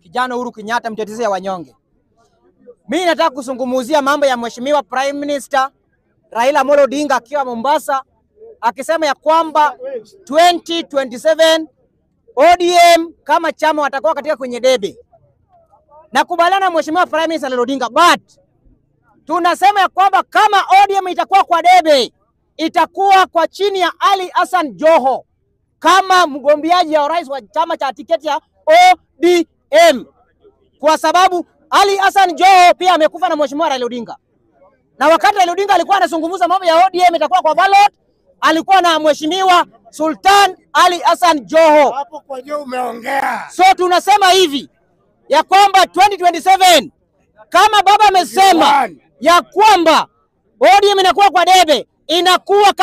kijana Uhuru Kenyatta, mtetezi wa wanyonge. Mimi nataka kuzungumzia mambo ya Mheshimiwa Prime Minister Raila Amolo Odinga akiwa Mombasa, akisema ya kwamba 2027 ODM kama chama watakuwa katika kwenye debe. Nakubaliana na Mheshimiwa Prime Minister Raila Odinga, but tunasema ya kwamba kama ODM itakuwa kwa debe, itakuwa kwa chini ya Ali Hassan Joho kama mgombeaji wa rais wa chama cha tiketi ya ODM, kwa sababu Ali Hassan Joho pia amekufa na Mheshimiwa Raila Odinga. Na wakati Raila Odinga alikuwa anazungumza mambo ya ODM itakuwa kwa ballot, alikuwa na Mheshimiwa Sultan Ali Hassan Joho. Hapo kwa Joho umeongea. So tunasema hivi ya kwamba 2027 kama baba amesema ya kwamba ODM inakuwa kwa debe, inakuwa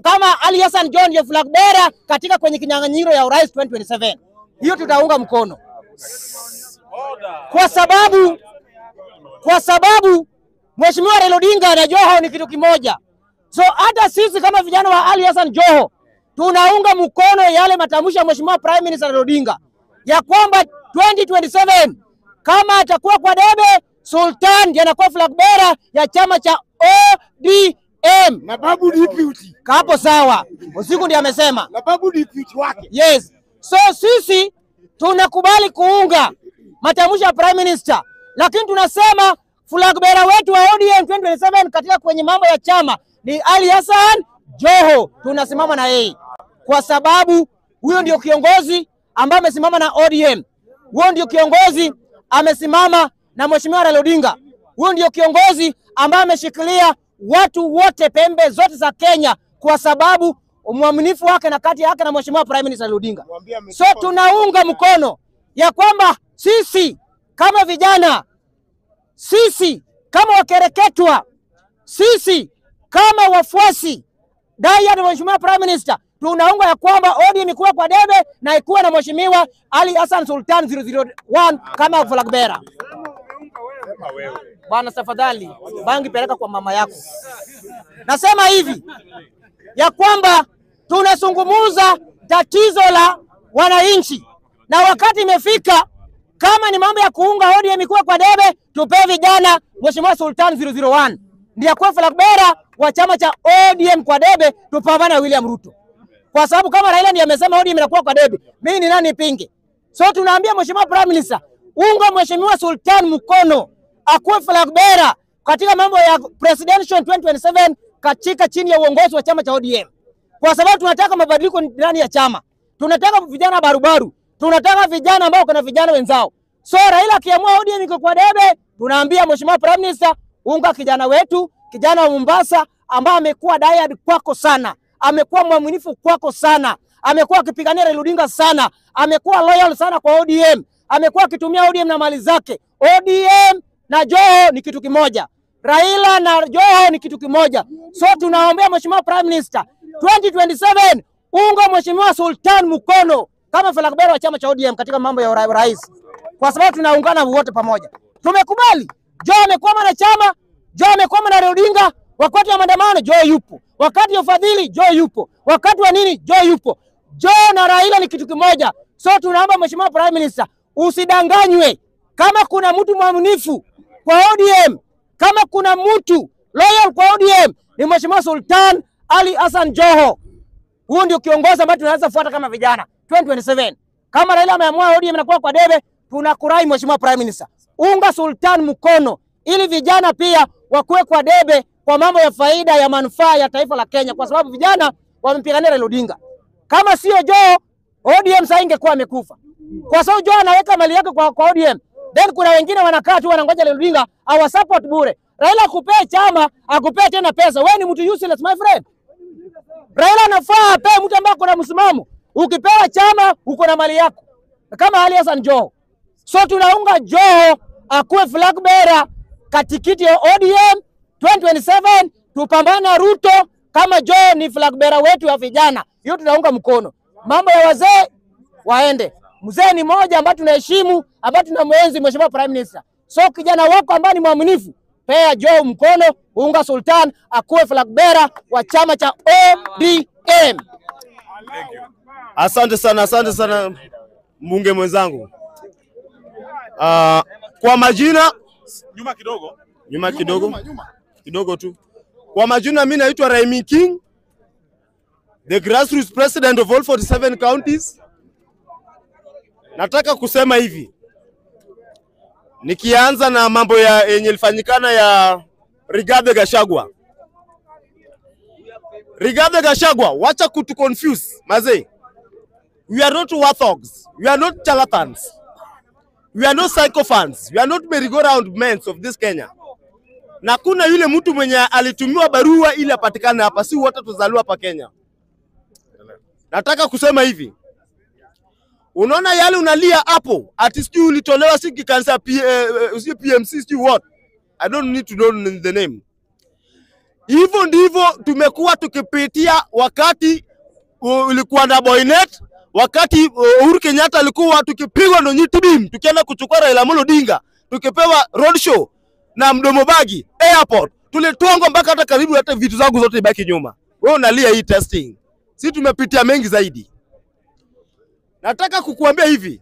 kama Ali Hassan Joho ndiye flag bearer katika kwenye kinyang'anyiro ya urais 2027. Hiyo tutaunga mkono. Kwa sababu Mheshimiwa Raila Odinga na Joho ni kitu kimoja. So hata sisi kama vijana wa Ali Hassan Joho tunaunga mkono yale matamshi ya Mheshimiwa Prime Minister Raila Odinga ya kwamba 2027 kama atakuwa kwa debe, Sultan ndiye anakuwa flag bearer ya chama cha ODM. Na babu deputy. Hapo sawa. Usiku ndiye amesema. Na babu deputy wake. Yes. So sisi tunakubali kuunga matamshi ya Prime Minister, lakini tunasema flag bearer wetu wa ODM 2027 katika kwenye mambo ya chama ni Ali Hassan Joho. Tunasimama na yeye kwa sababu huyo ndio kiongozi ambaye amesimama na ODM. Huyo ndio kiongozi amesimama na Mheshimiwa Raila Odinga. Huyo ndio kiongozi ambaye ameshikilia watu wote pembe zote za Kenya kwa sababu mwaminifu wake na kati yake na Mheshimiwa Prime Minister Raila Odinga. So tunaunga mkono ya kwamba sisi kama vijana, sisi kama wakereketwa, sisi kama wafuasi dai ya Mheshimiwa Prime Minister, tunaunga ya kwamba ODM ikuwa kwa debe na ikuwa na Mheshimiwa Ali Hassan Sultan 001 kama flag bearer. Bwana tafadhali, bangi peleka kwa mama yako. Nasema hivi ya kwamba tunazungumza tatizo la wananchi, na wakati imefika kama ni mambo ya kuunga ODM ikuwa kwa debe, tupe vijana Mheshimiwa Sultan 001 ndiye kwa flag bearer wa chama cha ODM kwa debe, tupambane na William Ruto. Kwa sababu kama Raila ndiye amesema ODM inakuwa kwa debe, mimi ni nani pinge? So tunaambia Mheshimiwa Prime Minister, unga Mheshimiwa Sultan mkono akuwe flag bearer katika mambo ya presidential 2027 katika chini ya uongozi wa chama cha ODM. Kwa sababu tunataka mabadiliko ndani ya chama. Tunataka vijana barubaru. Tunataka vijana ambao kuna vijana wenzao. So Raila akiamua ODM iko kwa debe, tunaambia Mheshimiwa Prime Minister, unga kijana wetu, kijana wa Mombasa ambao amekuwa diehard kwako sana. Amekuwa mwaminifu kwako sana. Amekuwa akipigania Raila Odinga sana. Amekuwa loyal sana kwa ODM. Amekuwa akitumia ODM na mali zake. ODM na Joho ni kitu kimoja. Raila na Joho ni kitu kimoja. So tunaombea Mheshimiwa Prime Minister 2027 unga Mheshimiwa Sultan mkono kama flag bearer wa chama cha ODM katika mambo ya rais. Kwa sababu tunaungana wote pamoja. Tumekubali. Joho amekuwa na chama, Joho amekuwa na Raila Odinga, wakati wa maandamano Joho yupo. Wakati wa fadhili Joho yupo. Wakati wa nini Joho yupo. Joho na Raila ni kitu kimoja. So tunaomba Mheshimiwa Prime Minister usidanganywe. Kama kuna mtu mwaminifu kwa ODM, kama kuna mtu loyal kwa ODM, ni Mheshimiwa Sultan Ali Hassan Joho. Huyo ndio kiongozi ambaye tunaweza fuata kama vijana 2027. Kama Raila ameamua ODM inakuwa kwa debe, tunakurai Mheshimiwa Prime Minister, unga Sultan mkono ili vijana pia wakuwe kwa debe kwa mambo ya faida ya manufaa ya taifa la Kenya, kwa sababu vijana wamempigania Raila Odinga. Kama sio Joho, ODM sasa ingekuwa amekufa. Kwa sababu Joho anaweka mali yake kwa ODM. Then kuna wengine wanakaa tu wanangoja Raila Odinga awa support bure. Raila akupee chama, akupee tena pesa. Wewe ni mtu useless my friend. Raila anafaa ape mtu ambaye kuna msimamo. Ukipewa chama uko na mali yako. Kama Ali Hassan Joho. So tunaunga Joho akuwe flag bearer katikiti ya ODM 2027, tupambane na Ruto kama Joho ni flag bearer wetu wa vijana. Hiyo tunaunga mkono. Mambo ya wazee waende. Mzee ni moja ambaye tunaheshimu, ambaye tunamwenzi Mheshimiwa Prime Minister. So kijana wako ambaye ni mwaminifu, pea Joho mkono, unga Sultan akuwe flag bearer wa chama cha ODM. Asante sana mbunge mwenzangu. Kwa majina nyuma kidogo tu. Kwa majina mimi naitwa Raimi King, the grassroots president of all 47 counties. Nataka kusema hivi, nikianza na mambo yenye ilifanyikana ya Rigathi Gachagua. Rigathi Gachagua, wacha kutu confuse mazee. We are not warthogs, we are not charlatans, we are not sycophants, we are not merry-go-round men of this Kenya. Na kuna yule mtu mwenye alitumiwa barua ili apatikane hapa, si wote tuzaliwa hapa Kenya. Nataka kusema hivi, unaona yale unalia hapo, ati sijui ulitolewa siki kansa PMC sijui what, I don't need to know the name. Hivyo ndivyo tumekuwa tukipitia wakati ulikuwa na Boynet, wakati Uhuru Kenyatta alikuwa tukipigwa ndo nyitibim, tukienda kuchukua Raila Amolo Odinga, tukipewa roadshow na mdomo bagi airport, tulitongwa mpaka hata karibu hata vitu zangu zote ibaki nyuma. Wewe unalia hii testing. Sisi tumepitia mengi zaidi. Nataka kukuambia hivi,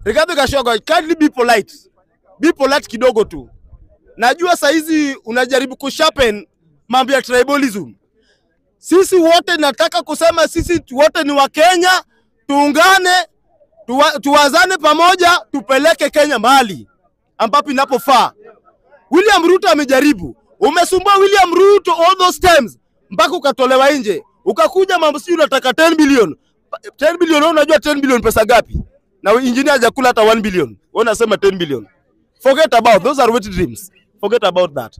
Rigathi Gachagua, kindly be polite. Be polite kidogo tu. Najua saizi unajaribu kusharpen mambo ya tribalism. Sisi wote nataka kusema sisi wote ni wa Kenya, tuungane, tuwazane pamoja, tupeleke Kenya mahali ambapo inapofaa. William Ruto amejaribu. Umesumbua William Ruto all those times mpaka ukatolewa nje. Ukakuja mambo si unataka 10 billion. 10 billion unajua 10 billion pesa gapi? Na engineer hajakula hata 1 billion. Wewe unasema 10 billion. Forget about those are wet dreams. Forget about that.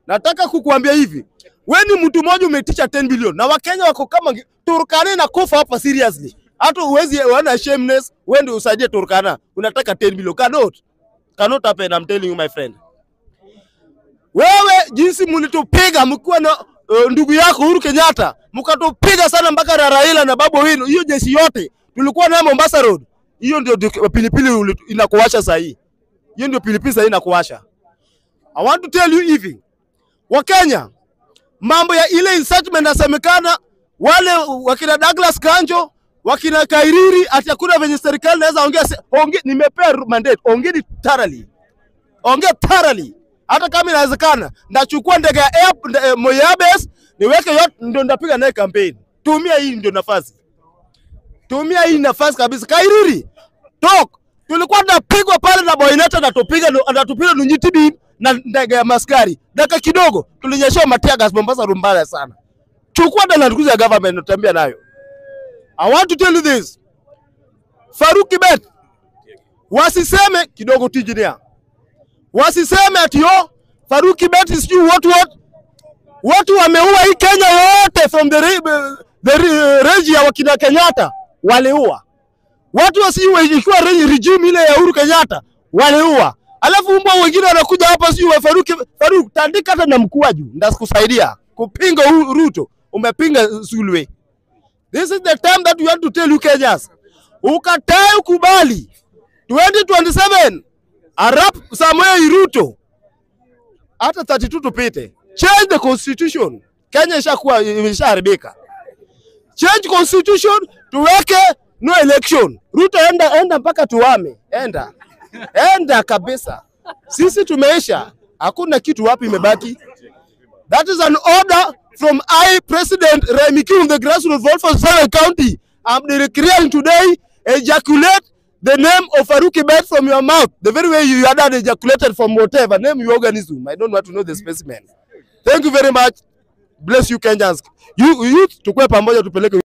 Nataka kukuambia hivi, wewe ni mtu mmoja umetisha 10 billion na Wakenya wako kama Turkana na kufa hapa seriously. Hata uwezi wana shameless, wewe ndio usaidie Turkana. Unataka 10 billion. Cannot happen, I'm telling you my friend. Wewe jinsi mlitupiga mkiwa na ndugu yako Uhuru Kenyatta, mkatupiga sana mpaka Raila na Babu Owino. Hiyo jeshi yote tulikuwa na Mombasa Road. Hiyo ndio pilipili inakuwasha saa hii. Hiyo ndio pilipili saa hii inakuwasha. I want to tell you hivi, Wakenya, mambo ya ile incitement nasemekana wale wakina Douglas Kanjo, wakina Kairiri, ati hakuna venye serikali naweza ongea, nimepea mandate, ongeni thoroughly. Hata kama inawezekana, ndachukua ndege ya Moyabes, niweke yote ndio ndapiga naye campaign. Tumia hii ndio nafasi. Tumia hii nafasi kabisa. Kairiri, talk. Tulikuwa tunapigwa pale na Boynet na tupiga Nyitibi na ndege ya maskari. Dakika kidogo tulinyeshwa matia gas Mombasa rumbaya sana. Chukua dala ya government utambia nayo. I want to tell you this. Farouk Kibet, wasiseme kidogo engineer. Wasiseme ati Farouk Kibet is you what. Watu wameua hii Kenya yote from the regime ya wakina Kenyatta waliua. Watu wasiwe ikiwa regime ile ya Uhuru Kenyatta waliua. Alafu mbwa wengine wanakuja hapa si wa Farouk tandika hata na mkuu juu ndakusaidia kupinga Ruto, umepinga Zulwe. This is the time that we want to tell you Kenyans, ukatae ukubali 2027 Arap Samuel Ruto hata 32 tupite. Change the constitution. Kenya imeshaharibika. Change constitution, tuweke no election. Ruto enda mpaka tuame. Enda kabisa. Sisi tumeisha. Hakuna kitu wapi imebaki. That is an order from President Raimi King, the grassroots vote for Southern County. I'm declaring today, ejaculate the name of Farouk Kibet from your mouth. The very way you had ejaculated from whatever name your organism. I don't want to know the specimen. Thank you very much. Bless you Kenyans. You tukue pamoja tupeleke